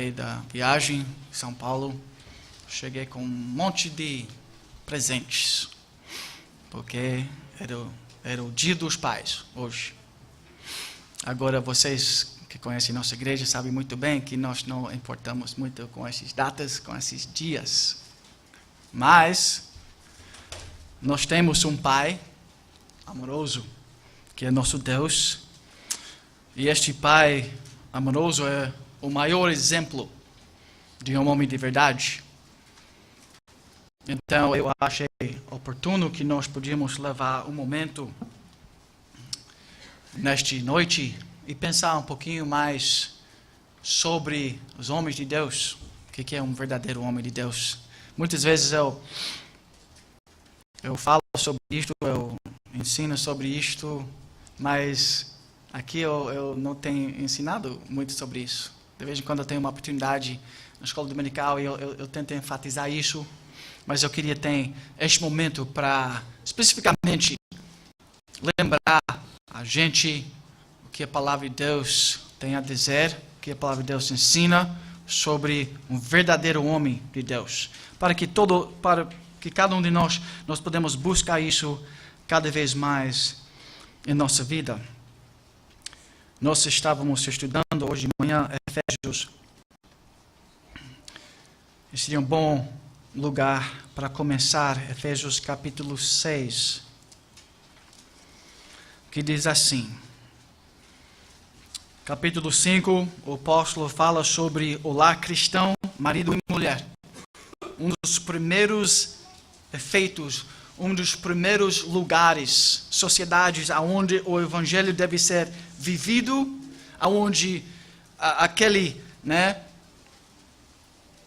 voltei da viagem em São Paulo, cheguei com um monte de presentes, porque era o Dia dos Pais hoje. Agora, vocês que conhecem nossa igreja sabem muito bem que nós não importamos muito com essas datas, com esses dias. Mas nós temos um Pai amoroso, que é nosso Deus. E este Pai amoroso é o maior exemplo de um homem de verdade. Então, eu achei oportuno que nós podíamos levar um momento nesta noite e pensar um pouquinho mais sobre os homens de Deus. O que é um verdadeiro homem de Deus? Muitas vezes eu falo sobre isto, eu ensino sobre isto, mas aqui eu não tenho ensinado muito sobre isso. De vez em quando eu tenho uma oportunidade na escola dominical e eu tento enfatizar isso, mas eu queria ter este momento para especificamente lembrar a gente o que a palavra de Deus tem a dizer, o que a palavra de Deus ensina sobre um verdadeiro homem de Deus, para que cada um de nós podemos buscar isso cada vez mais em nossa vida. Nós estávamos estudando hoje de manhã Efésios. Esse seria um bom lugar para começar, Efésios capítulo 6, que diz assim. Capítulo 5, o apóstolo fala sobre o lar cristão, marido e mulher. Um dos primeiros efeitos, um dos primeiros lugares, sociedades onde o evangelho deve ser vivido, onde aquele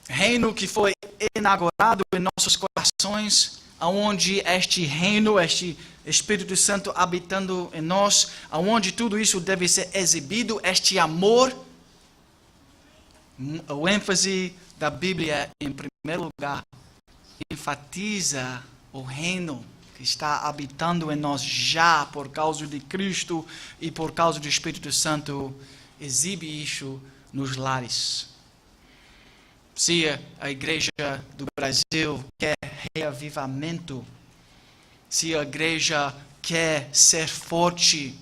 reino que foi inaugurado em nossos corações, onde este reino, este Espírito Santo habitando em nós, onde tudo isso deve ser exibido, este amor. O ênfase da Bíblia, em primeiro lugar, enfatiza o reino que está habitando em nós já por causa de Cristo e por causa do Espírito Santo, exibe isso nos lares. Se a igreja do Brasil quer reavivamento, se a igreja quer ser forte,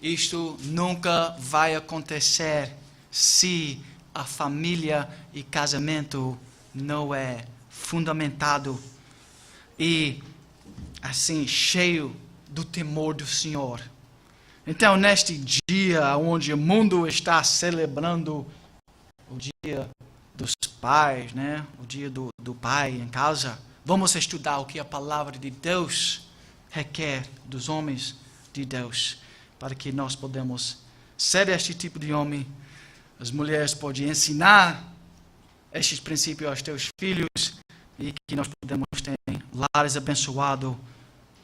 isto nunca vai acontecer se a família e casamento não é fundamentado e assim cheio do temor do Senhor. Então, neste dia onde o mundo está celebrando o dia dos pais, o dia do pai em casa, vamos estudar o que a palavra de Deus requer dos homens de Deus, para que nós podemos ser este tipo de homem. As mulheres podem ensinar estes princípios aos teus filhos e que nós podemos ter lares abençoados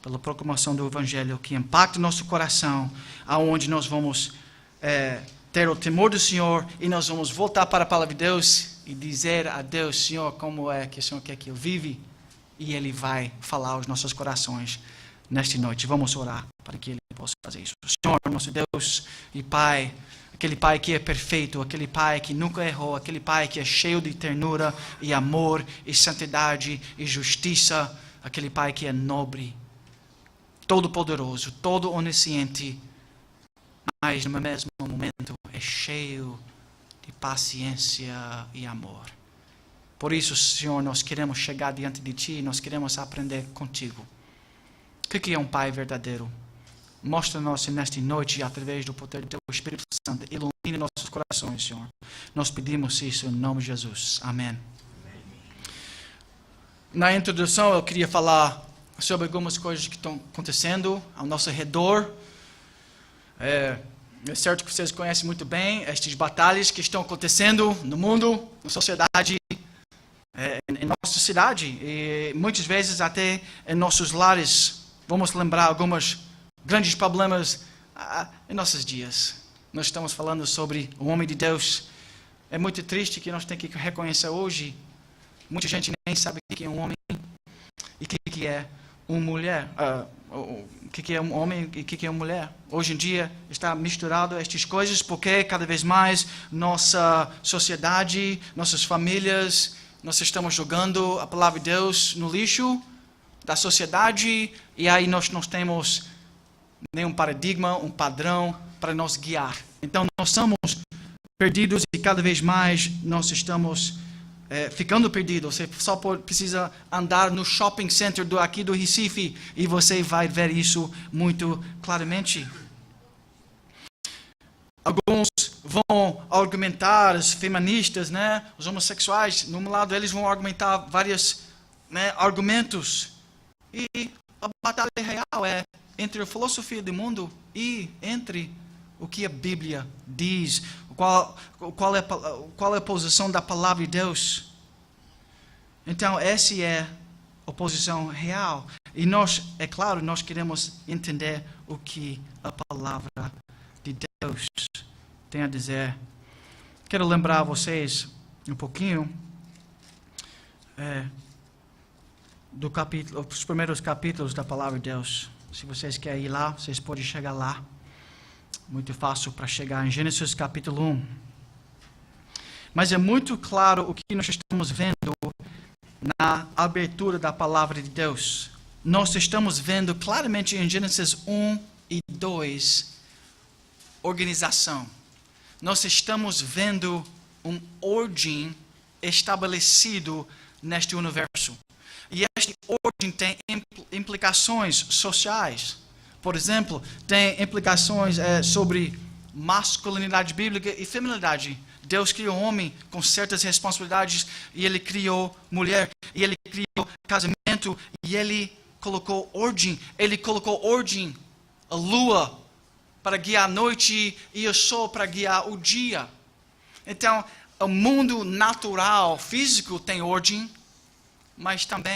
pela proclamação do Evangelho, que impacta o nosso coração, aonde nós vamos ter o temor do Senhor e nós vamos voltar para a palavra de Deus e dizer a Deus: Senhor, como é que o Senhor quer que eu vive? E Ele vai falar aos nossos corações nesta noite. Vamos orar para que Ele possa fazer isso. Senhor, nosso Deus e Pai, aquele Pai que é perfeito, aquele Pai que nunca errou, aquele Pai que é cheio de ternura e amor e santidade e justiça, aquele Pai que é nobre, todo-poderoso, todo-onisciente, mas no mesmo momento é cheio de paciência e amor. Por isso, Senhor, nós queremos chegar diante de Ti, nós queremos aprender contigo. O que é um Pai verdadeiro? Mostra-nos nesta noite, através do poder do Teu Espírito Santo, ilumine nossos corações, Senhor. Nós pedimos isso em nome de Jesus. Amém. Na introdução, eu queria falar sobre algumas coisas que estão acontecendo ao nosso redor. É certo que vocês conhecem muito bem estas batalhas que estão acontecendo no mundo, na sociedade, em nossa cidade e muitas vezes até em nossos lares. Vamos lembrar alguns grandes problemas em nossos dias. Nós estamos falando sobre o homem de Deus. É muito triste que nós temos que reconhecer hoje. Muita gente nem sabe o que é um homem e o que é uma mulher. o que é um homem e o que é uma mulher. Hoje em dia está misturado estas coisas porque cada vez mais nossa sociedade, nossas famílias, nós estamos jogando a palavra de Deus no lixo da sociedade e aí nós não temos nenhum paradigma, um padrão para nos guiar. Então nós somos perdidos e cada vez mais nós estamos ficando perdidos. Você só precisa andar no shopping center aqui do Recife e você vai ver isso muito claramente. Alguns vão argumentar, os feministas, né, os homossexuais, num lado eles vão argumentar vários, né, argumentos. E a batalha real é entre a filosofia do mundo e entre o que a Bíblia diz, qual é a posição da palavra de Deus. Então, essa é a posição real. E nós, é claro, nós queremos entender o que a palavra de Deus tem a dizer. Quero lembrar vocês um pouquinho do capítulo, os primeiros capítulos da palavra de Deus. Se vocês querem ir lá, vocês podem chegar lá. Muito fácil para chegar em Gênesis capítulo 1. Mas é muito claro o que nós estamos vendo na abertura da palavra de Deus. Nós estamos vendo claramente em Gênesis 1 e 2 organização. Nós estamos vendo uma ordem estabelecida neste universo. E esta ordem tem implicações sociais. Por exemplo, tem implicações sobre masculinidade bíblica e feminilidade. Deus criou homem com certas responsabilidades e ele criou mulher e ele criou casamento e ele colocou ordem. Ele colocou ordem, a lua para guiar a noite e o sol para guiar o dia. Então, o mundo natural, físico tem ordem, mas também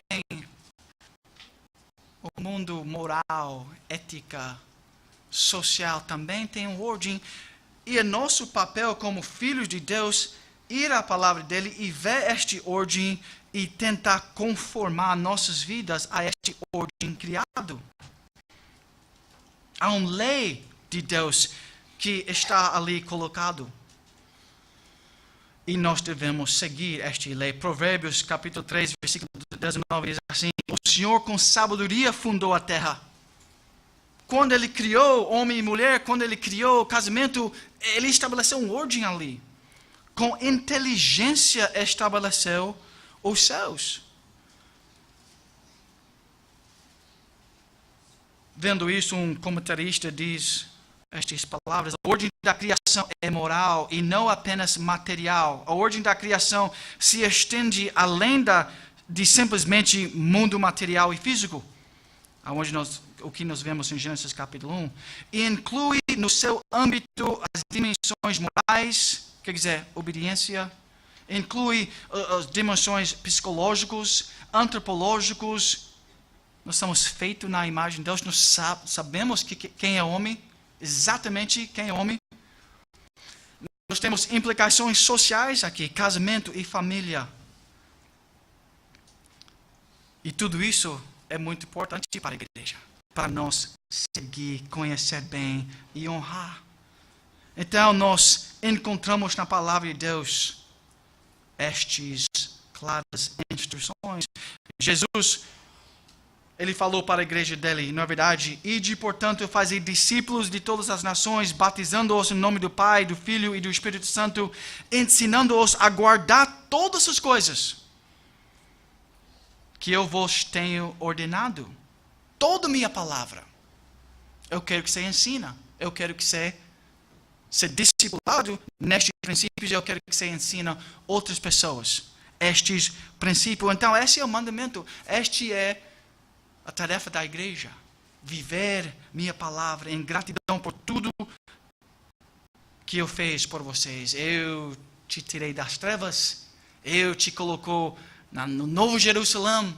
o mundo moral, ética, social também tem uma ordem. E é nosso papel como filhos de Deus ir à palavra dele e ver esta ordem e tentar conformar nossas vidas a esta ordem criada. Há uma lei de Deus que está ali colocado. E nós devemos seguir esta lei. Provérbios capítulo 3, versículo 19 diz assim: o Senhor com sabedoria fundou a terra. Quando ele criou homem e mulher, quando ele criou o casamento, ele estabeleceu uma ordem ali. Com inteligência estabeleceu os céus. Vendo isso, um comentarista diz estas palavras: a ordem da criação é moral e não apenas material. A ordem da criação se estende além de simplesmente mundo material e físico, aonde o que nós vemos em Gênesis capítulo 1, e inclui no seu âmbito as dimensões morais, quer dizer, obediência, inclui as dimensões psicológicas, antropológicas. Nós somos feitos na imagem de Deus, nós sabemos quem é homem, exatamente quem é homem. Nós temos implicações sociais aqui, casamento e família. E tudo isso é muito importante para a igreja, para nós seguir, conhecer bem e honrar. Então nós encontramos na palavra de Deus estas claras instruções. Jesus, ele falou para a igreja dele, na verdade: ide, portanto, fazer discípulos de todas as nações, batizando-os em nome do Pai, do Filho e do Espírito Santo, ensinando-os a guardar todas as coisas que eu vos tenho ordenado. Toda a minha palavra. Eu quero que você ensina. Eu quero que você seja discipulado nestes princípios. Eu quero que você ensine outras pessoas estes princípios. Então, esse é o mandamento. Este é a tarefa da igreja. Viver minha palavra em gratidão por tudo que eu fiz por vocês. Eu te tirei das trevas. Eu te colocou no Novo Jerusalém,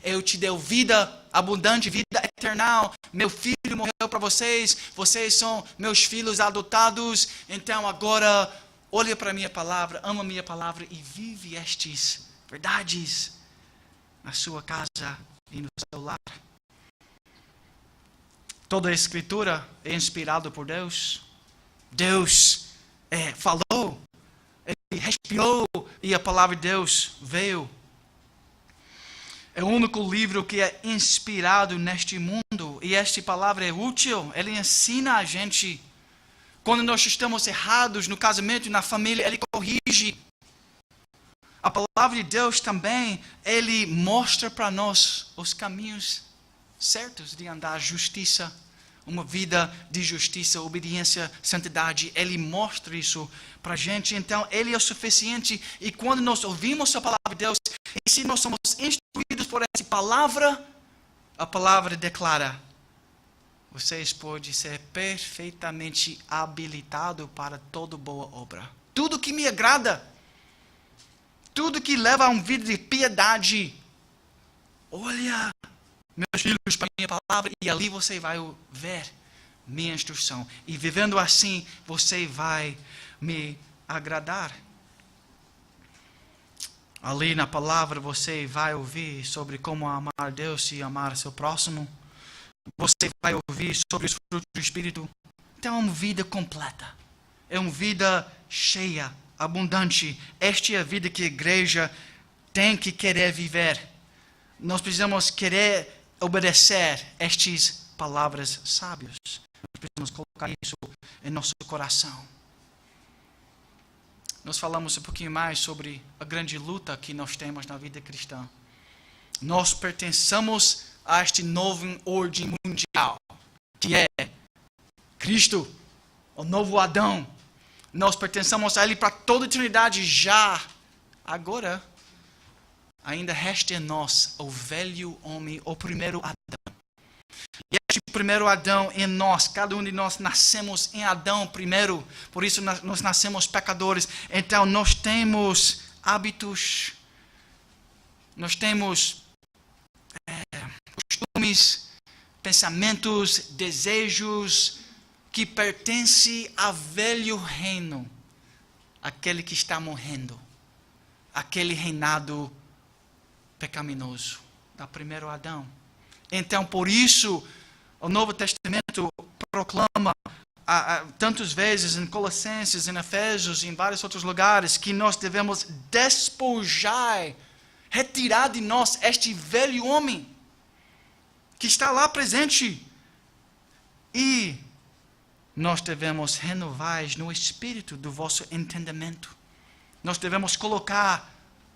eu te dei vida abundante, vida eterna. Meu filho morreu para vocês, vocês são meus filhos adotados. Então agora, olha para a minha palavra, ama a minha palavra e vive estas verdades na sua casa e no seu lar. Toda a Escritura é inspirada por Deus. Deus falou, Ele respirou e a palavra de Deus veio. É o único livro que é inspirado neste mundo. E esta palavra é útil. Ele ensina a gente. Quando nós estamos errados no casamento e na família, Ele corrige. A palavra de Deus também, Ele mostra para nós os caminhos certos de andar justiça. Uma vida de justiça, obediência, santidade. Ele mostra isso para a gente. Então, Ele é o suficiente. E quando nós ouvimos a palavra de Deus, e se nós somos instruídos por essa palavra, a palavra declara: vocês podem ser perfeitamente habilitados para toda boa obra. Tudo que me agrada, tudo que leva a uma vida de piedade. Olha, meus filhos, para a minha palavra, e ali você vai ver minha instrução. E vivendo assim, você vai me agradar. Ali na palavra você vai ouvir sobre como amar Deus e amar seu próximo. Você vai ouvir sobre os frutos do Espírito. Então é uma vida completa. É uma vida cheia, abundante. Esta é a vida que a igreja tem que querer viver. Nós precisamos querer obedecer estas palavras sábias. Nós precisamos colocar isso em nosso coração. Nós falamos um pouquinho mais sobre a grande luta que nós temos na vida cristã. Nós pertencemos a esta nova ordem mundial, que é Cristo, o novo Adão. Nós pertencemos a Ele para toda a eternidade já. Agora, ainda resta em nós o velho homem, o primeiro Adão. E este primeiro Adão em nós, cada um de nós nascemos em Adão primeiro, por isso nós nascemos pecadores. Então nós temos hábitos, nós temos costumes, pensamentos, desejos que pertencem ao velho reino, aquele que está morrendo, aquele reinado pecaminoso da primeiro Adão. Então, por isso, o Novo Testamento proclama tantas vezes em Colossenses, em Efésios, em vários outros lugares, que nós devemos despojar, retirar de nós este velho homem que está lá presente. E nós devemos renovar no espírito do vosso entendimento. Nós devemos colocar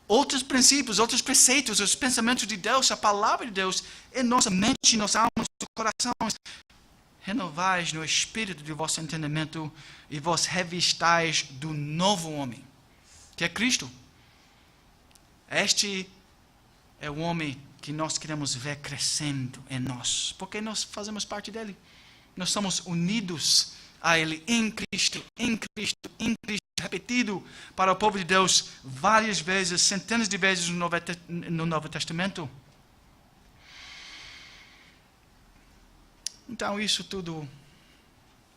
outros princípios, outros preceitos, os pensamentos de Deus, a palavra de Deus, em nossa mente, nossa alma, nosso coração. Renovais no espírito do vosso entendimento e vos revistais do novo homem, que é Cristo. Este é o homem que nós queremos ver crescendo em nós, porque nós fazemos parte dele. Nós somos unidos a Ele em Cristo, em Cristo, em Cristo, repetido para o povo de Deus várias vezes, centenas de vezes no Novo Testamento. Então isso tudo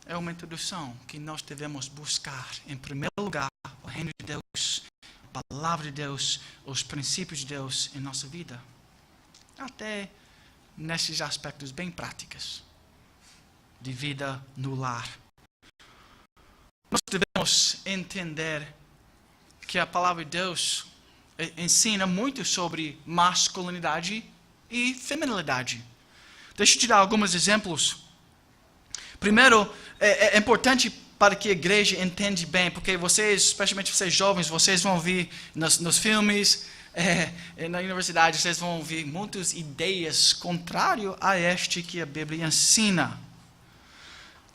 é uma introdução que nós devemos buscar, em primeiro lugar, o reino de Deus, a palavra de Deus, os princípios de Deus em nossa vida. Até nesses aspectos bem práticos de vida no lar. Nós devemos entender que a palavra de Deus ensina muito sobre masculinidade e feminilidade. Deixa eu te dar alguns exemplos. Primeiro, é importante para que a igreja entenda bem, porque vocês, especialmente vocês jovens, vocês vão ouvir nos filmes, na universidade, vocês vão ouvir muitas ideias contrárias a este que a Bíblia ensina.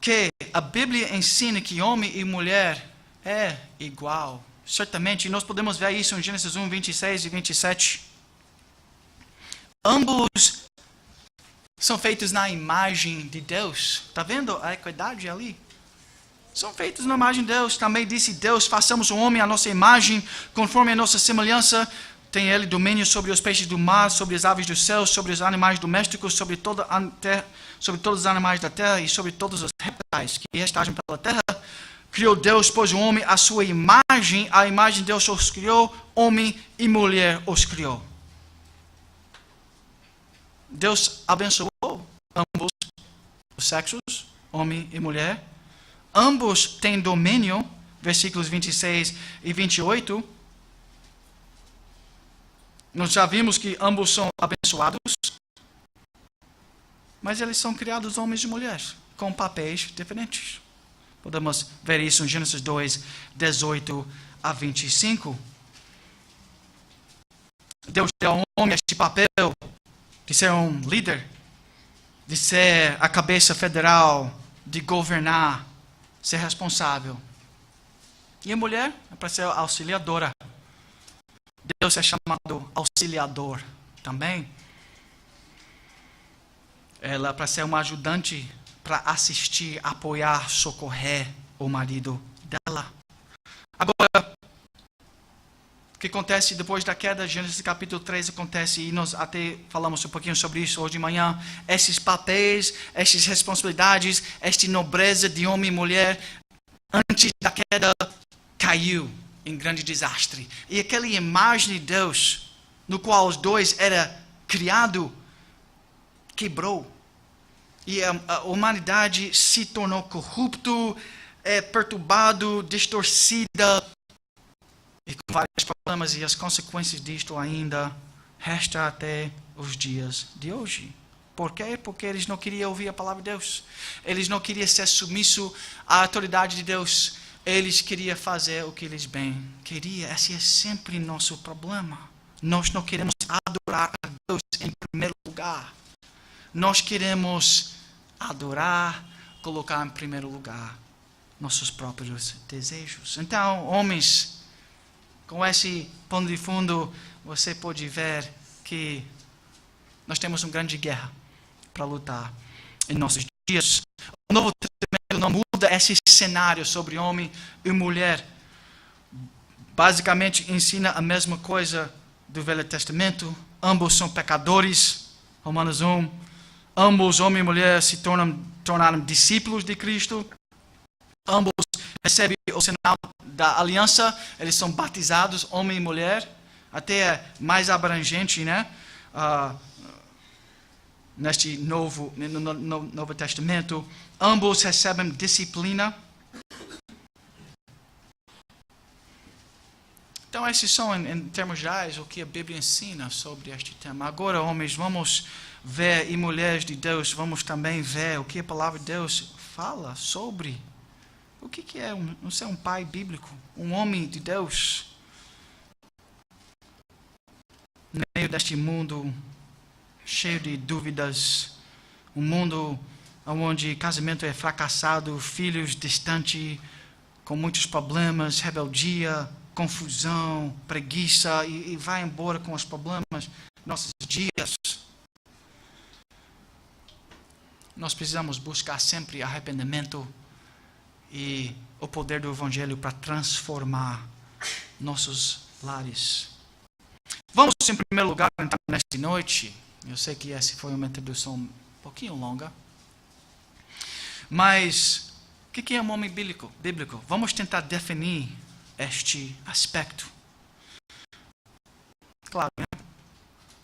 Que a Bíblia ensina que homem e mulher é igual. Certamente, nós podemos ver isso em Gênesis 1, 26 e 27. Ambos são feitos na imagem de Deus. Está vendo a equidade ali? São feitos na imagem de Deus. Também disse Deus, façamos o homem à nossa imagem, conforme a nossa semelhança. Tem ele domínio sobre os peixes do mar, sobre as aves do céu, sobre os animais domésticos, sobre todos os animais da terra e sobre todos os reptais que rastejam pela terra. Criou Deus, pois, o homem à sua imagem. A imagem de Deus os criou, homem e mulher os criou. Deus abençoou ambos os sexos, homem e mulher. Ambos têm domínio, versículos 26 e 28. Nós já vimos que ambos são abençoados, mas eles são criados homens e mulheres, com papéis diferentes. Podemos ver isso em Gênesis 2, 18 a 25. Deus deu ao homem este papel de ser um líder, de ser a cabeça federal, de governar, ser responsável. E a mulher é para ser auxiliadora. Deus é chamado auxiliador também. Ela é para ser uma ajudante, para assistir, apoiar, socorrer o marido dela. Agora, o que acontece depois da queda, Gênesis capítulo 3 acontece, e nós até falamos um pouquinho sobre isso hoje de manhã, esses papéis, essas responsabilidades, esta nobreza de homem e mulher, antes da queda, caiu em grande desastre. E aquela imagem de Deus, no qual os dois eram criados, quebrou. E a humanidade se tornou corrupto, perturbado, distorcida, e com vários problemas, e as consequências disto ainda restam até os dias de hoje. Por quê? Porque eles não queriam ouvir a palavra de Deus. Eles não queriam ser submissos à autoridade de Deus. Eles queriam fazer o que eles bem queriam. Esse é sempre nosso problema. Nós não queremos adorar a Deus em primeiro lugar. Nós queremos adorar, colocar em primeiro lugar nossos próprios desejos. Então, homens, com esse pano de fundo, você pode ver que nós temos uma grande guerra para lutar em nossos dias. O Novo Testamento não muda esse cenário sobre homem e mulher. Basicamente ensina a mesma coisa do Velho Testamento. Ambos são pecadores. Romanos 1. Ambos, homem e mulher, se tornaram discípulos de Cristo. Ambos recebem o sinal da aliança. Eles são batizados, homem e mulher. Até mais abrangente, né? Neste Novo Testamento. Ambos recebem disciplina. Então, esses são, em termos gerais, o que a Bíblia ensina sobre este tema. Agora, homens, vamos ver, e mulheres de Deus, vamos também ver o que a palavra de Deus fala sobre o que é ser um pai bíblico, um homem de Deus, no meio deste mundo cheio de dúvidas, um mundo onde casamento é fracassado, filhos distantes, com muitos problemas, rebeldia, confusão, preguiça, e vai embora com os problemas nossos dias. Nós precisamos buscar sempre arrependimento e o poder do Evangelho para transformar nossos lares. Vamos, em primeiro lugar, então, nesta noite. Eu sei que essa foi uma introdução um pouquinho longa. Mas, o que é um homem bíblico? Vamos tentar definir este aspecto. Claro, né?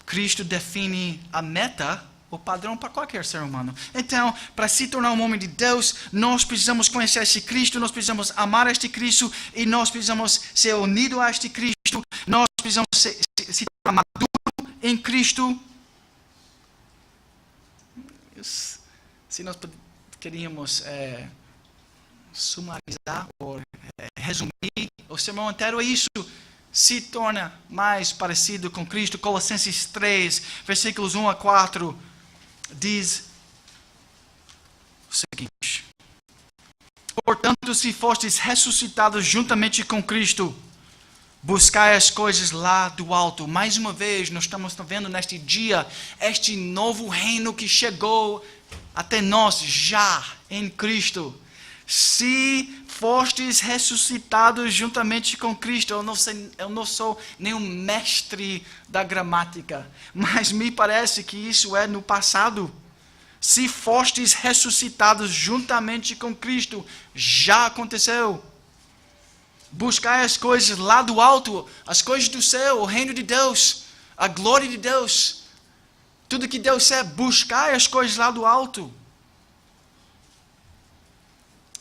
Cristo define a meta, o padrão para qualquer ser humano. Então, para se tornar um homem de Deus, nós precisamos conhecer este Cristo, nós precisamos amar este Cristo, e nós precisamos ser unidos a este Cristo, nós precisamos se tornar maduro em Cristo. Se nós queríamos sumarizar ou resumir o sermão inteiro, é isso. Se torna mais parecido com Cristo. Colossenses 3, versículos 1 a 4, diz o seguinte: portanto, se fostes ressuscitados juntamente com Cristo, buscai as coisas lá do alto. Mais uma vez, nós estamos vendo neste dia este novo reino que chegou até nós já em Cristo. Se fostes ressuscitados juntamente com Cristo, eu não sou nenhum mestre da gramática, mas me parece que isso é no passado. Se fostes ressuscitados juntamente com Cristo, já aconteceu. Buscai as coisas lá do alto, as coisas do céu, o reino de Deus, a glória de Deus. Tudo que Deus é, buscai as coisas lá do alto.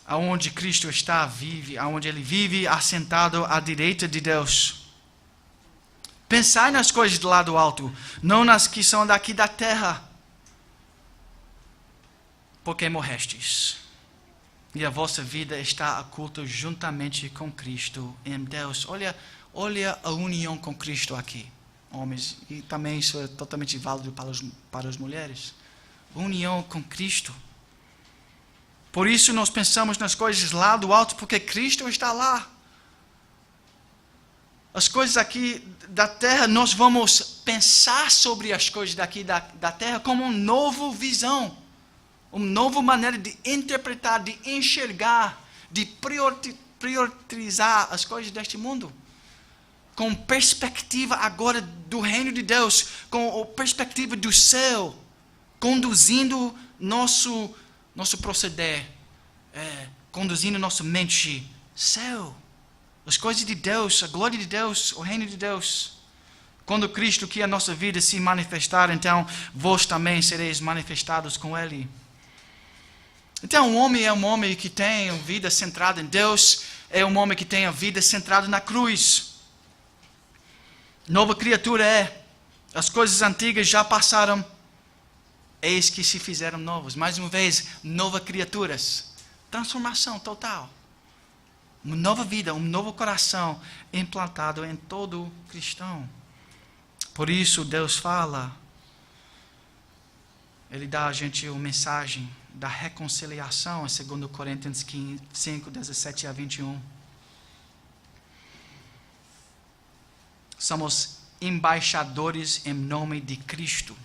aonde Cristo está, vive, aonde Ele vive, assentado à direita de Deus. Pensai nas coisas do lado alto, não nas que são daqui da terra, porque morrestes, e a vossa vida está oculta juntamente com Cristo em Deus. Olha a união com Cristo aqui, homens, e também isso é totalmente válido para as mulheres. União com Cristo. Por isso nós pensamos nas coisas lá do alto, porque Cristo está lá. As coisas aqui da terra, nós vamos pensar sobre as coisas daqui da terra como uma nova visão, uma nova maneira de interpretar, de enxergar, de priorizar as coisas deste mundo. Com perspectiva agora do reino de Deus, com a perspectiva do céu, conduzindo nosso proceder, conduzindo nossa mente, céu, as coisas de Deus, a glória de Deus, o reino de Deus. Quando Cristo, que é a nossa vida, se manifestar, então vós também sereis manifestados com Ele. Então, um homem é um homem que tem a vida centrada em Deus, é um homem que tem a vida centrada na cruz. Nova criatura é, as coisas antigas já passaram, eis que se fizeram novos. Mais uma vez, novas criaturas. Transformação total. Uma nova vida, um novo coração implantado em todo cristão. Por isso Deus fala, Ele dá a gente uma mensagem da reconciliação, em 2 Coríntios 5, 17 a 21. Somos embaixadores em nome de Cristo.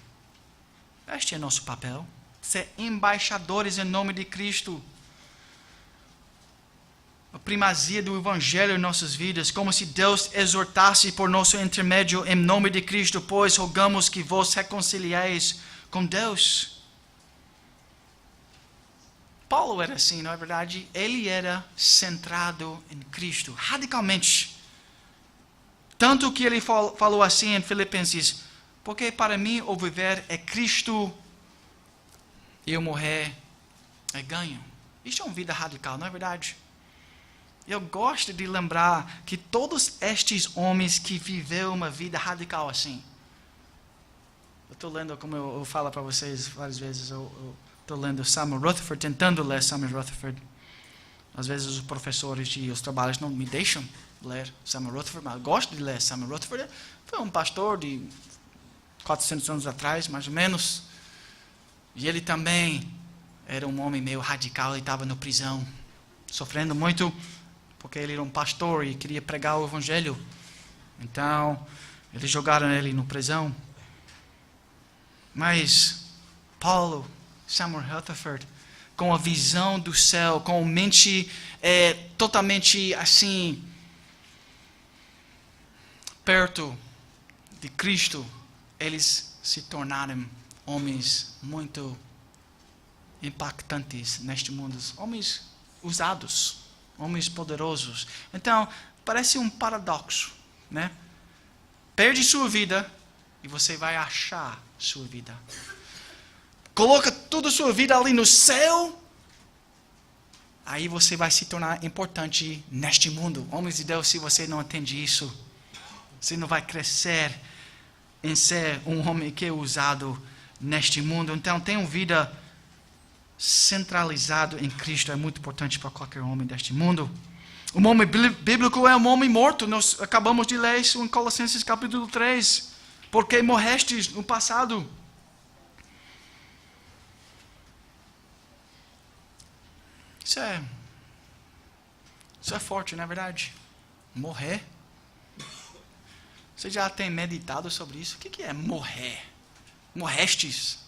Este é nosso papel, ser embaixadores em nome de Cristo. A primazia do Evangelho em nossas vidas, como se Deus exortasse por nosso intermédio em nome de Cristo, pois rogamos que vos reconcilieis com Deus. Paulo era assim, não é verdade? Ele era centrado em Cristo, radicalmente. Tanto que ele falou assim em Filipenses, porque para mim o viver é Cristo e o morrer é ganho. Isso é uma vida radical, não é verdade? Eu gosto de lembrar que todos estes homens que viveram uma vida radical assim. Eu estou lendo, como eu falo para vocês várias vezes, eu estou lendo Samuel Rutherford, tentando ler Samuel Rutherford. Às vezes os professores e os trabalhos não me deixam ler Samuel Rutherford, mas eu gosto de ler Samuel Rutherford. Foi um pastor de 400 anos atrás, mais ou menos. E ele também era um homem meio radical, ele estava na prisão, sofrendo muito, porque ele era um pastor e queria pregar o Evangelho. Então, eles jogaram ele na prisão. Mas Paulo, Samuel Rutherford, com a visão do céu, com a mente totalmente assim, perto de Cristo, eles se tornaram homens muito impactantes neste mundo, homens usados, homens poderosos. Então, parece um paradoxo, né? Perde sua vida e você vai achar sua vida. Coloca toda a sua vida ali no céu, aí você vai se tornar importante neste mundo. Homens de Deus, se você não entende isso, você não vai crescer em ser um homem que é usado neste mundo. Então, ter uma vida centralizado em Cristo é muito importante para qualquer homem deste mundo. Um homem bíblico é um homem morto. Nós acabamos de ler isso em Colossenses capítulo 3. Porque morrestes no passado. Isso é forte, não é verdade? Morrer. Você já tem meditado sobre isso? O que é morrer? Morrestes.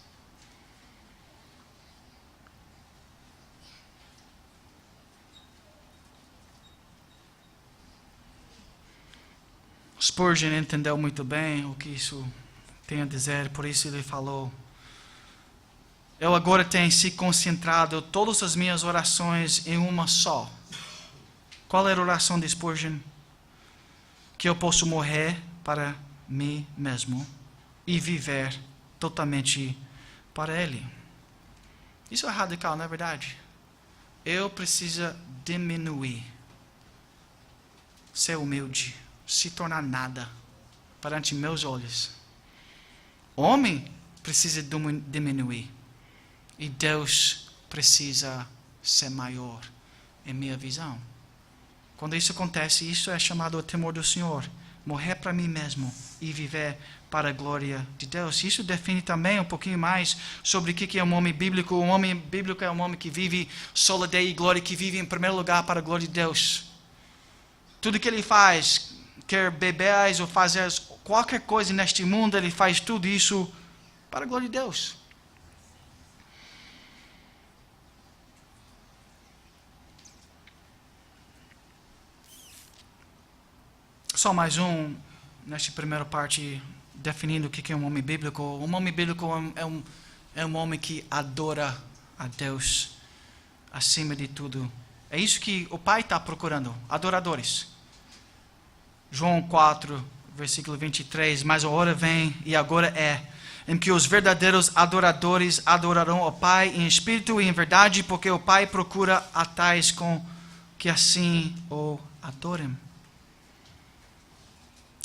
Spurgeon entendeu muito bem o que isso tem a dizer, por isso ele falou: eu agora tenho se concentrado todas as minhas orações em uma só. Qual era a oração de Spurgeon? Que eu posso morrer para mim mesmo e viver totalmente para Ele. Isso é radical, não é verdade? eu preciso diminuir, ser humilde, se tornar nada perante meus olhos. O homem precisa diminuir e Deus precisa ser maior em minha visão. Quando isso acontece, isso é chamado o temor do Senhor. Morrer para mim mesmo e viver para a glória de Deus. Isso define também um pouquinho mais sobre o que é um homem bíblico. Um homem bíblico é um homem que vive solidez e glória, que vive em primeiro lugar para a glória de Deus. Tudo que ele faz, quer beber ou fazer qualquer coisa neste mundo, ele faz tudo isso para a glória de Deus. Só mais nesta primeira parte, definindo o que é um homem bíblico. Um homem bíblico é um homem que adora a Deus acima de tudo. É isso que o Pai está procurando, adoradores. João 4, versículo 23, mas a hora vem, e agora é, em que os verdadeiros adoradores adorarão o Pai em espírito e em verdade, porque o Pai procura a tais com que assim o adorem.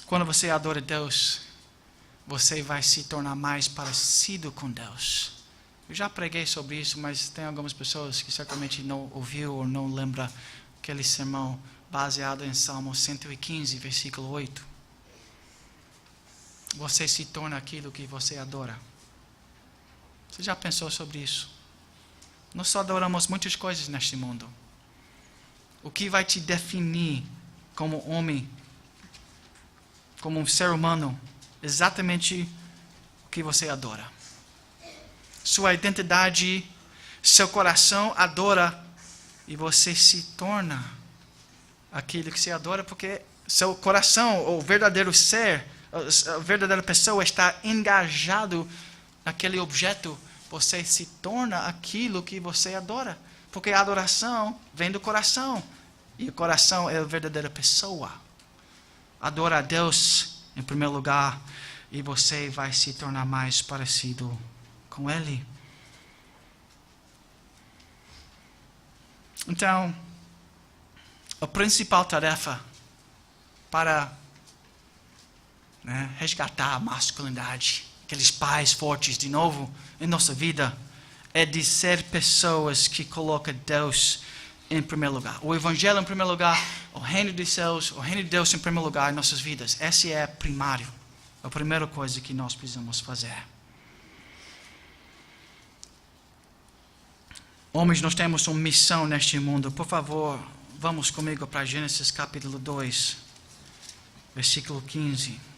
Quando você adora Deus, você vai se tornar mais parecido com Deus. Eu já preguei sobre isso, mas tem algumas pessoas que certamente não ouviu ou não lembra aquele sermão baseado em Salmo 115, versículo 8. Você se torna aquilo que você adora. Você já pensou sobre isso? Nós só adoramos muitas coisas neste mundo. O que vai te definir como homem, como um ser humano, exatamente o que você adora. Sua identidade, seu coração adora e você se torna aquilo que você adora porque seu coração, o verdadeiro ser, a verdadeira pessoa está engajado naquele objeto. Você se torna aquilo que você adora. Porque a adoração vem do coração. E o coração é a verdadeira pessoa. Adora a Deus em primeiro lugar e você vai se tornar mais parecido com Ele. Então, a principal tarefa para resgatar a masculinidade, aqueles pais fortes de novo em nossa vida, é de ser pessoas que colocam Deus em primeiro lugar. O Evangelho em primeiro lugar, o reino dos céus, o reino de Deus em primeiro lugar em nossas vidas. Esse é primário. A primeira coisa que nós precisamos fazer. Homens, nós temos uma missão neste mundo. Por favor, vamos comigo para Gênesis capítulo 2, versículo 15.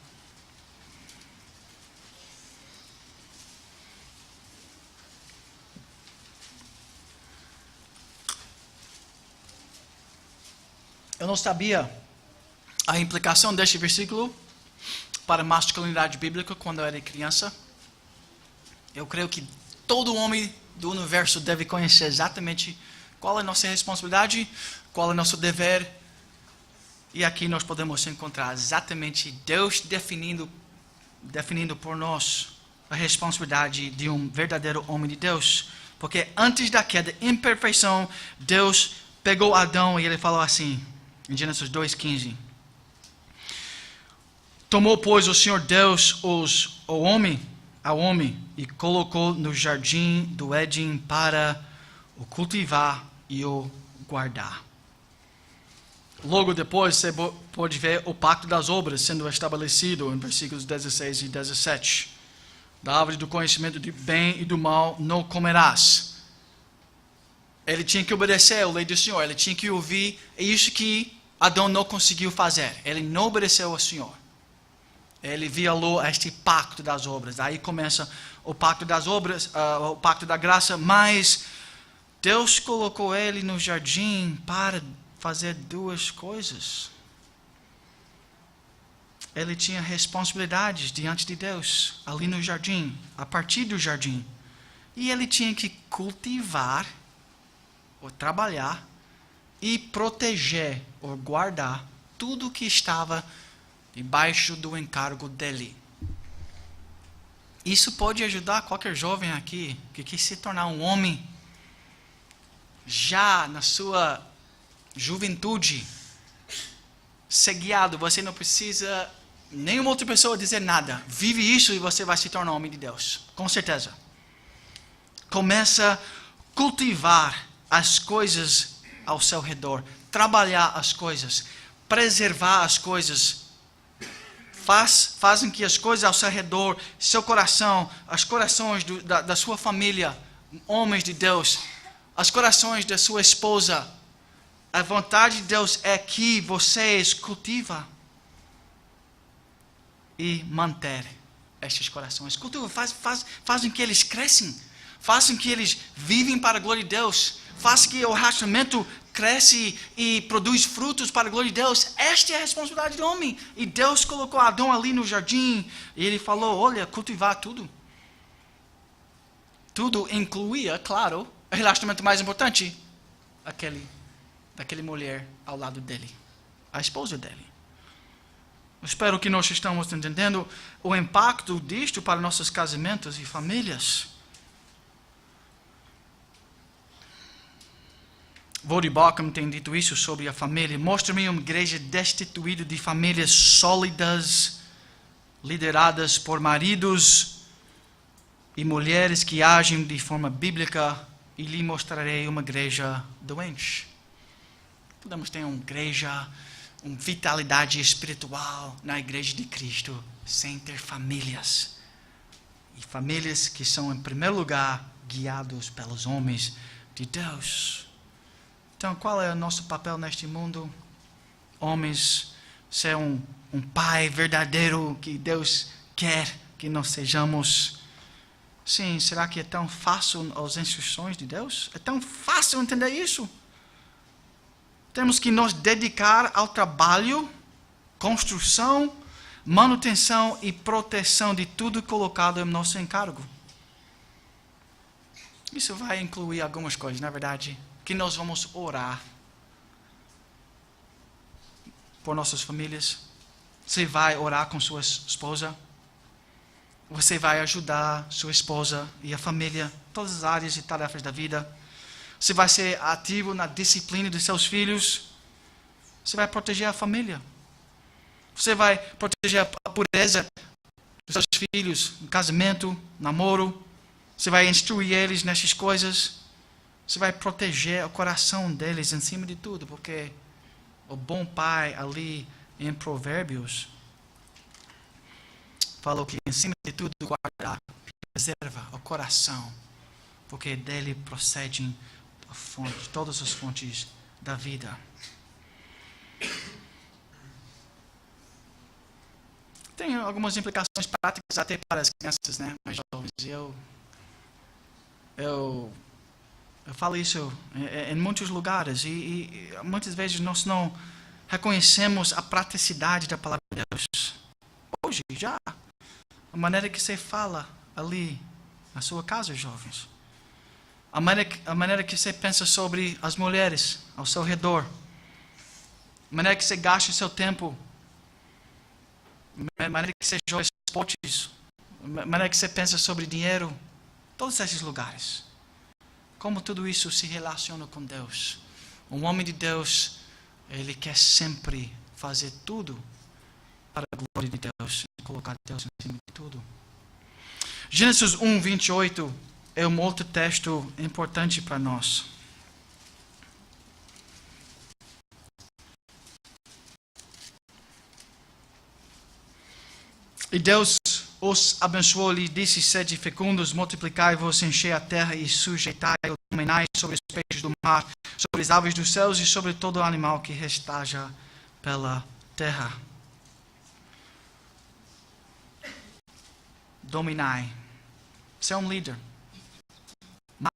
Eu não sabia a implicação deste versículo para a masculinidade bíblica quando eu era criança. Eu creio que todo homem do universo deve conhecer exatamente qual é a nossa responsabilidade, qual é o nosso dever. E aqui nós podemos encontrar exatamente Deus definindo por nós a responsabilidade de um verdadeiro homem de Deus. Porque antes da queda, imperfeição, Deus pegou Adão e ele falou assim, em Gênesis 2:15. Tomou, pois, o Senhor Deus ao homem e colocou no jardim do Éden para o cultivar e o guardar. Logo depois você pode ver o pacto das obras sendo estabelecido em versículos 16 e 17. Da árvore do conhecimento do bem e do mal não comerás. Ele tinha que obedecer à lei do Senhor, ele tinha que ouvir. É isso que Adão não conseguiu fazer. Ele não obedeceu ao Senhor. Ele violou este pacto das obras. Aí começa o pacto das obras, o pacto da graça. Mas Deus colocou ele no jardim para fazer duas coisas. Ele tinha responsabilidades diante de Deus, ali no jardim, a partir do jardim. E ele tinha que cultivar, ou trabalhar, e proteger, ou guardar, tudo que estava debaixo do encargo dele. Isso pode ajudar qualquer jovem aqui que quer se tornar um homem já na sua juventude, ser guiado. Você não precisa nenhuma outra pessoa dizer nada. Vive isso e você vai se tornar um homem de Deus. Com certeza. Começa a cultivar as coisas ao seu redor. Trabalhar as coisas. Preservar as coisas. Fazem que as coisas ao seu redor, seu coração, os corações da sua família, homens de Deus, os corações da sua esposa, a vontade de Deus é que vocês cultivam e manter estes corações. Cultivam, fazem que eles crescem, fazem que eles vivem para a glória de Deus, fazem que o relacionamento cresce e produz frutos para a glória de Deus. Esta é a responsabilidade do homem. E Deus colocou Adão ali no jardim e ele falou, olha, cultivar tudo. Tudo incluía, claro, o relacionamento mais importante, daquela mulher ao lado dele, a esposa dele. Espero que nós estamos entendendo o impacto disto para nossos casamentos e famílias. Voddie Baucham tem dito isso sobre a família. Mostra-me uma igreja destituída de famílias sólidas, lideradas por maridos e mulheres que agem de forma bíblica, e lhe mostrarei uma igreja doente. Podemos ter uma igreja, uma vitalidade espiritual na igreja de Cristo, sem ter famílias. E famílias que são, em primeiro lugar, guiados pelos homens de Deus. Então, qual é o nosso papel neste mundo? Homens, ser um pai verdadeiro que Deus quer que nós sejamos. Sim, será que é tão fácil as instruções de Deus? É tão fácil entender isso? Temos que nos dedicar ao trabalho, construção, manutenção e proteção de tudo colocado em nosso encargo. Isso vai incluir algumas coisas, na verdade, que nós vamos orar por nossas famílias. Você vai orar com sua esposa. Você vai ajudar sua esposa e a família, todas as áreas e tarefas da vida. Você vai ser ativo na disciplina dos seus filhos. Você vai proteger a família. Você vai proteger a pureza dos seus filhos no casamento, namoro. Você vai instruir eles nessas coisas. Você vai proteger o coração deles em cima de tudo, porque o bom pai ali em Provérbios falou que em cima de tudo guarda, preserva o coração, porque dele procedem todas as fontes da vida. Tem algumas implicações práticas até para as crianças, né? Mais jovens. Eu falo isso em muitos lugares e muitas vezes nós não reconhecemos a praticidade da palavra de Deus. Hoje, já, a maneira que você fala ali na sua casa, jovens. A maneira que você pensa sobre as mulheres ao seu redor. A maneira que você gasta o seu tempo. A maneira que você joga esportes. A maneira que você pensa sobre dinheiro. Todos esses lugares. Como tudo isso se relaciona com Deus. Um homem de Deus, ele quer sempre fazer tudo para a glória de Deus. Colocar Deus em cima de tudo. Gênesis 1, 28 é um outro texto importante para nós. E Deus os abençoou e lhe disse: sede fecundos, multiplicai-vos, enchei a terra e sujeitai-o, dominai sobre os peixes do mar, sobre as aves dos céus e sobre todo animal que restaja pela terra. Dominai. Você é um líder.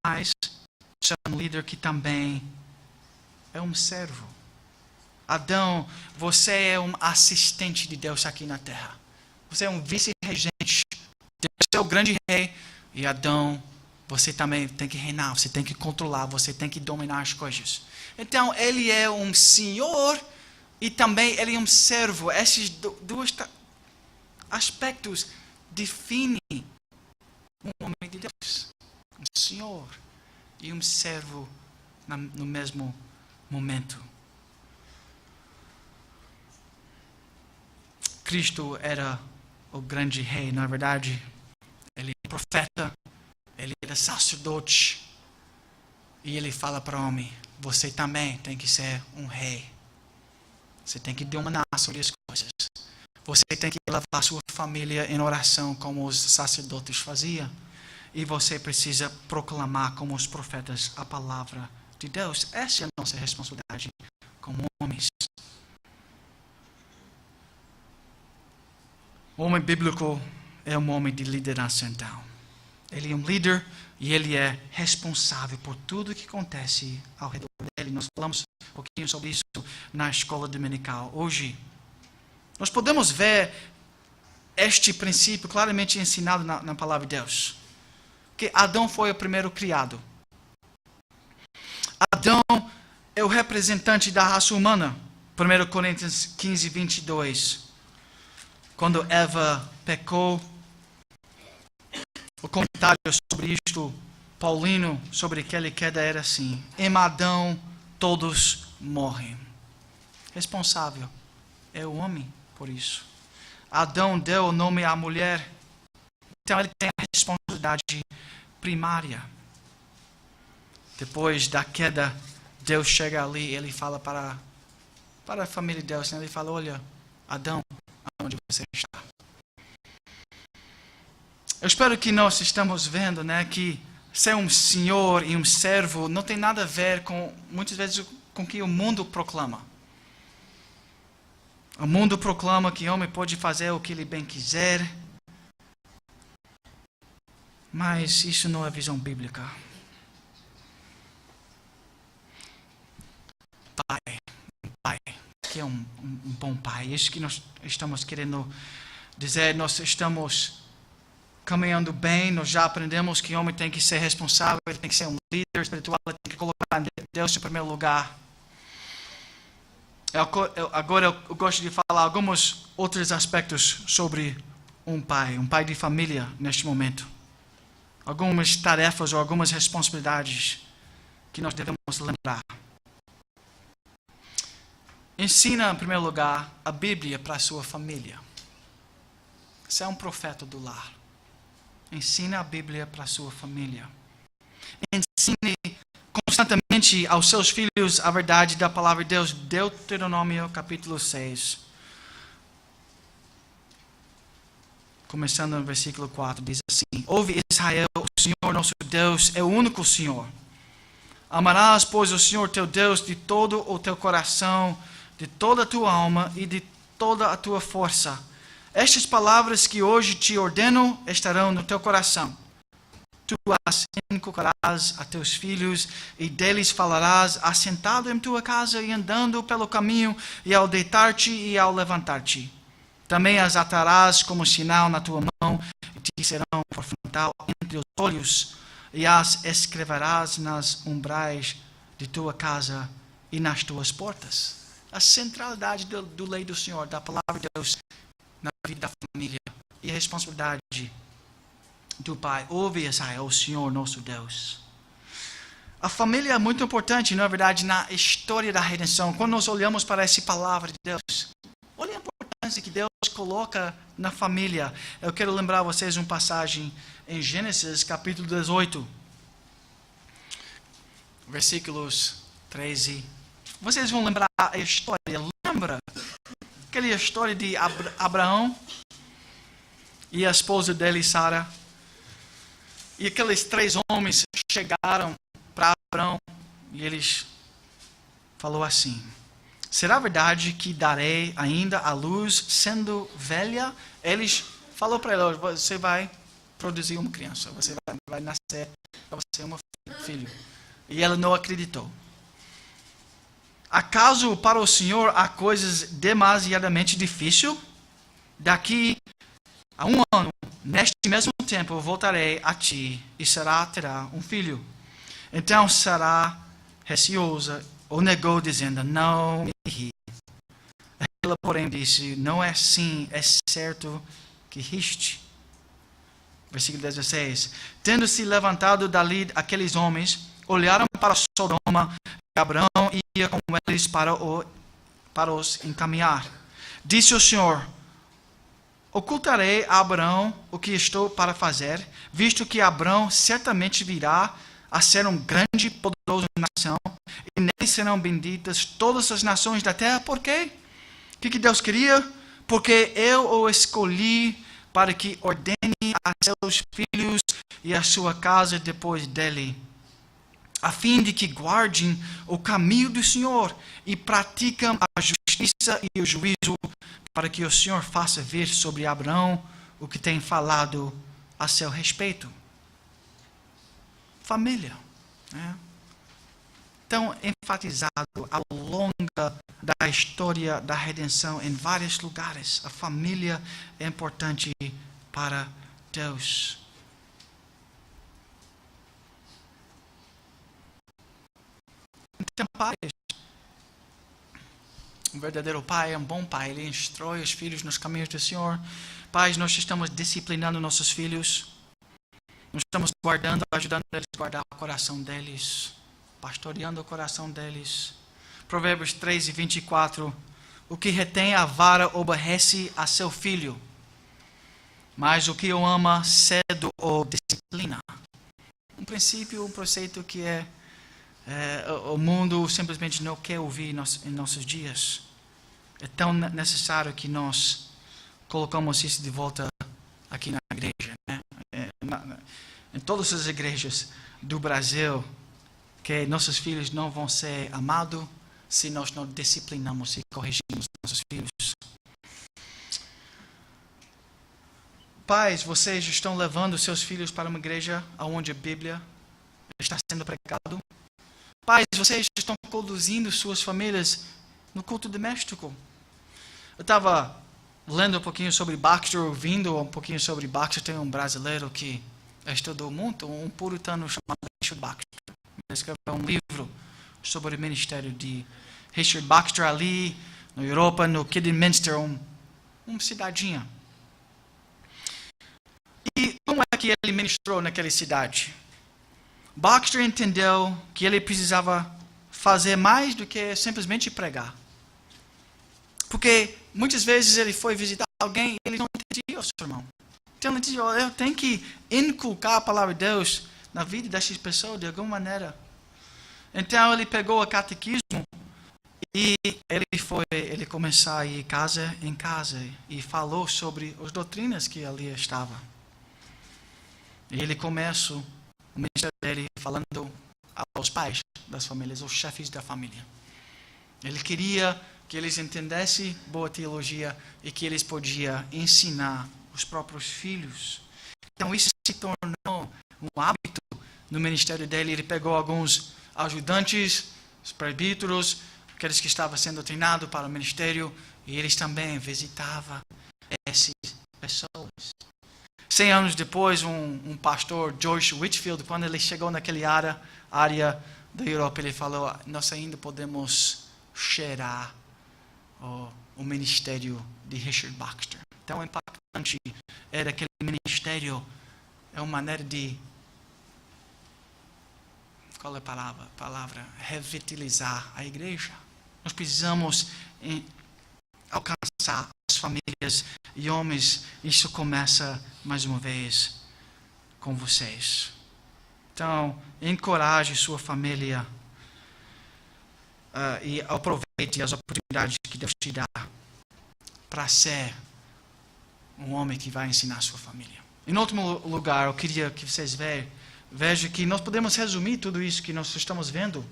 Mas você é um líder que também é um servo. Adão, você é um assistente de Deus aqui na terra. Você é um vice-regente. Deus é o grande rei. E Adão, você também tem que reinar. Você tem que controlar. Você tem que dominar as coisas. Então, ele é um senhor e também ele é um servo. Esses dois aspectos definem um homem de Deus. Um senhor e um servo no mesmo momento. Cristo era o grande rei, não é verdade? Ele é profeta, ele era sacerdote. E ele fala para o homem, você também tem que ser um rei. Você tem que dominar sobre as coisas. Você tem que levar sua família em oração como os sacerdotes faziam. E você precisa proclamar como os profetas a palavra de Deus. Essa é a nossa responsabilidade como homens. O homem bíblico é um homem de liderança, então. Ele é um líder e ele é responsável por tudo que acontece ao redor dele. Nós falamos um pouquinho sobre isso na escola dominical hoje. Nós podemos ver este princípio claramente ensinado na palavra de Deus. Que Adão foi o primeiro criado. Adão é o representante da raça humana. 1 Coríntios 15, 22. Quando Eva pecou, o comentário sobre isto, Paulino, sobre aquela queda era assim: em Adão todos morrem. Responsável é o homem por isso. Adão deu o nome à mulher. Então ele tem a responsabilidade primária. Depois da queda, Deus chega ali e ele fala para a família de Deus. Né? Ele fala, olha, Adão, onde você está? Eu espero que nós estamos vendo, né, que ser um senhor e um servo não tem nada a ver com, muitas vezes, com o que o mundo proclama. O mundo proclama que o homem pode fazer o que ele bem quiser. Mas isso não é visão bíblica. Pai, que é um bom pai. Isso que nós estamos querendo dizer. Nós estamos caminhando bem. Nós já aprendemos que o homem tem que ser responsável, ele tem que ser um líder espiritual, ele tem que colocar Deus em primeiro lugar. Agora eu gosto de falar alguns outros aspectos sobre um pai de família neste momento. Algumas tarefas ou algumas responsabilidades que nós devemos lembrar. Ensina, em primeiro lugar, a Bíblia para a sua família. Você é um profeta do lar. Ensina a Bíblia para a sua família. Ensine constantemente aos seus filhos a verdade da palavra de Deus. Deuteronômio capítulo 6. Começando no versículo 4, diz assim: ouve Israel, o Senhor nosso Deus é o único Senhor. Amarás, pois, o Senhor teu Deus de todo o teu coração, de toda a tua alma e de toda a tua força. Estas palavras que hoje te ordeno estarão no teu coração. Tu as inculcarás a teus filhos e deles falarás assentado em tua casa e andando pelo caminho e ao deitar-te e ao levantar-te. Também as atarás como sinal na tua mão e te serão por frontal entre os olhos e as escreverás nas umbrais de tua casa e nas tuas portas. A centralidade do lei do Senhor, da palavra de Deus na vida da família e a responsabilidade do pai. Ouve Israel, o Senhor nosso Deus. A família é muito importante, na verdade, na história da redenção. Quando nós olhamos para essa palavra de Deus, olha a importância que Deus coloca na família. Eu quero lembrar a vocês uma passagem em Gênesis capítulo 18, versículos 13. Vocês vão lembrar a história. Lembra aquela história de Abraão e a esposa dele, Sara? E aqueles 3 homens chegaram para Abraão e eles falou assim: será verdade que darei ainda à luz sendo velha? Eles falou para ele: você vai produzir uma criança, você vai nascer, vai ser um filho. E ela não acreditou. Acaso para o Senhor há coisas demasiadamente difíceis? Daqui a 1 ano, neste mesmo tempo, eu voltarei a ti e terá um filho. Então Sara, receosa, o negou, dizendo: não me ri. Ela, porém, disse: não é assim, é certo que riste. Versículo 16. Tendo-se levantado dali aqueles homens, olharam para Sodoma e Abraão ia com eles para os encaminhar. Disse o Senhor: ocultarei a Abraão o que estou para fazer, visto que Abraão certamente virá a ser um grande e poderoso nação, e nele serão benditas todas as nações da terra. Por quê? O que Deus queria? Porque eu o escolhi para que ordene a seus filhos e a sua casa depois dele, a fim de que guardem o caminho do Senhor e praticam a justiça e o juízo, para que o Senhor faça ver sobre Abraão o que tem falado a seu respeito. Família, né? Tão enfatizado ao longo da história da redenção em vários lugares. A família é importante para Deus. Então, pais, um verdadeiro pai é um bom pai. Ele instrui os filhos nos caminhos do Senhor. Pais, nós estamos disciplinando nossos filhos. Nós estamos guardando, ajudando eles a guardar o coração deles, pastoreando o coração deles. Provérbios 3:24. O que retém a vara aborrece a seu filho, mas o que o ama cedo o disciplina. Um princípio, um preceito que o mundo simplesmente não quer ouvir em nossos dias. É tão necessário que nós colocamos isso de volta aqui na igreja, né? Em todas as igrejas do Brasil, que nossos filhos não vão ser amados se nós não disciplinamos e corrigimos nossos filhos. Pais, vocês estão levando seus filhos para uma igreja onde a Bíblia está sendo pregada? Pais, vocês estão conduzindo suas famílias no culto doméstico? Eu estava lendo um pouquinho sobre Baxter, ouvindo um pouquinho sobre Baxter. Tem um brasileiro que estudou muito, um puritano chamado Richard Baxter. Ele escreveu um livro sobre o ministério de Richard Baxter ali, na Europa, no Kidderminster, uma cidadinha. E como é que ele ministrou naquela cidade? Baxter entendeu que ele precisava fazer mais do que simplesmente pregar. Porque muitas vezes ele foi visitar alguém e ele não entendia o sermão. Então ele disse: eu tenho que inculcar a palavra de Deus na vida dessas pessoas de alguma maneira. Então ele pegou o catequismo e ele começou a ir casa em casa e falou sobre as doutrinas que ali estavam. E ele começou o ministério dele falando aos pais das famílias, aos chefes da família. Ele queria que eles entendessem boa teologia e que eles podiam ensinar os próprios filhos. Então isso se tornou um hábito no ministério dele. Ele pegou alguns ajudantes, os presbíteros, aqueles que estavam sendo treinados para o ministério, e eles também visitavam essas pessoas. 100 anos depois, um pastor, George Whitefield, quando ele chegou naquela área da Europa, ele falou: nós ainda podemos cheirar o ministério de Richard Baxter. Tão impactante era aquele ministério. É uma maneira de, qual é a palavra? Revitalizar a igreja. Nós precisamos alcançar as famílias e homens. Isso começa, mais uma vez, com vocês. Então, encoraje sua família e aproveite as oportunidades que Deus te dá para ser um homem que vai ensinar a sua família. Em último lugar, eu queria que vocês vejam que nós podemos resumir tudo isso que nós estamos vendo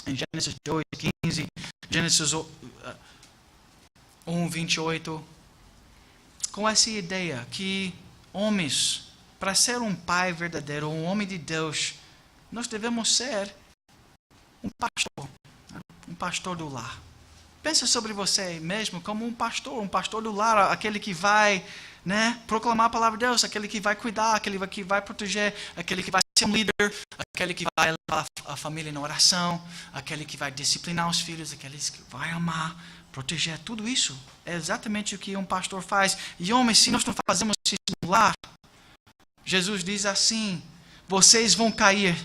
em Gênesis 2:15, Gênesis 1:28, com essa ideia que homens, para ser um pai verdadeiro, um homem de Deus, nós devemos ser um pastor do lar. Pensa sobre você mesmo como um pastor do lar, aquele que vai, proclamar a palavra de Deus, aquele que vai cuidar, aquele que vai proteger, aquele que vai ser um líder, aquele que vai levar a família na oração, aquele que vai disciplinar os filhos, aquele que vai amar, proteger. Tudo isso é exatamente o que um pastor faz. E homens, se nós não fazemos isso no lar, Jesus diz assim: vocês vão cair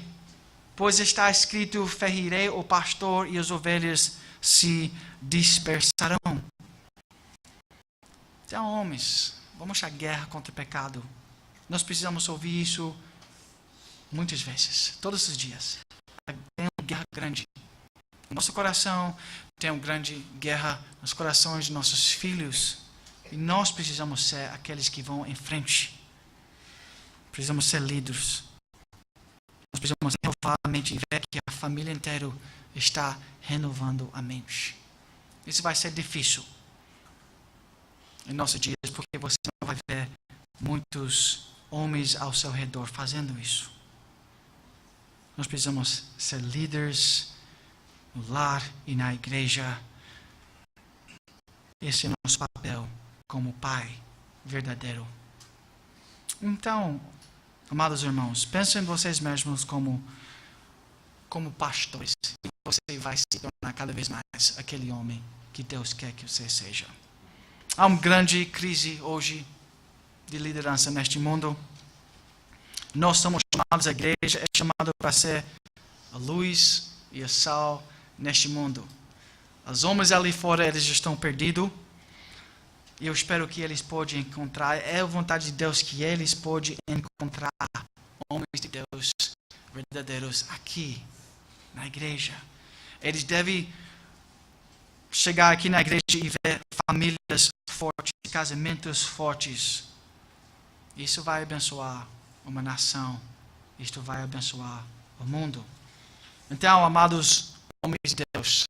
Pois está escrito: ferirei o pastor e as ovelhas se dispersarão. Então, homens, vamos à guerra contra o pecado. Nós precisamos ouvir isso muitas vezes, todos os dias. Tem uma guerra grande no nosso coração, tem uma grande guerra nos corações de nossos filhos. E nós precisamos ser aqueles que vão em frente. Precisamos ser líderes. Nós precisamos renovar a mente e ver que a família inteira está renovando a mente. Isso vai ser difícil em nossos dias, porque você não vai ver muitos homens ao seu redor fazendo isso. Nós precisamos ser líderes no lar e na igreja. Esse é o nosso papel como pai verdadeiro. Então, amados irmãos, pensem em vocês mesmos como pastores. E você vai se tornar cada vez mais aquele homem que Deus quer que você seja. Há uma grande crise hoje de liderança neste mundo. Nós somos chamados, a igreja é chamada para ser a luz e a sal neste mundo. Os homens ali fora, eles estão perdidos. E eu espero que eles possam encontrar, é a vontade de Deus que eles possam encontrar homens de Deus verdadeiros aqui, na igreja. Eles devem chegar aqui na igreja e ver famílias fortes, casamentos fortes. Isso vai abençoar uma nação. Isto vai abençoar o mundo. Então, amados homens de Deus,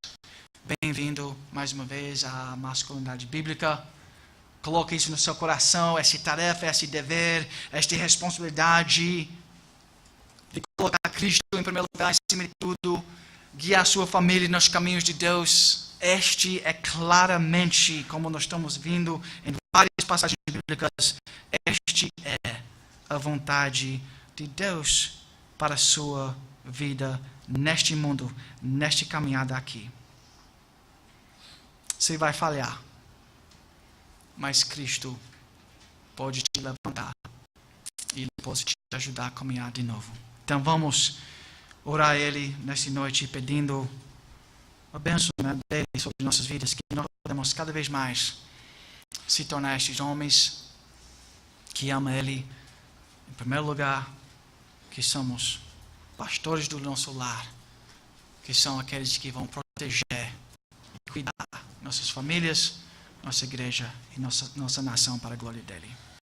bem-vindo mais uma vez à masculinidade bíblica. Coloque isso no seu coração, essa tarefa, esse dever, esta responsabilidade de colocar Cristo em primeiro lugar, em cima de tudo, guiar a sua família nos caminhos de Deus. Este é claramente, como nós estamos vendo em várias passagens bíblicas, este é a vontade de Deus para a sua vida neste mundo, nesta caminhada aqui. Você vai falhar, mas Cristo pode te levantar e Ele pode te ajudar a caminhar de novo. Então vamos orar a Ele nesta noite pedindo a bênção dele sobre nossas vidas, que nós podemos cada vez mais se tornar estes homens que amam Ele em primeiro lugar, que somos pastores do nosso lar, que são aqueles que vão proteger e cuidar nossas famílias, nossa igreja e nossa nação para a glória dele.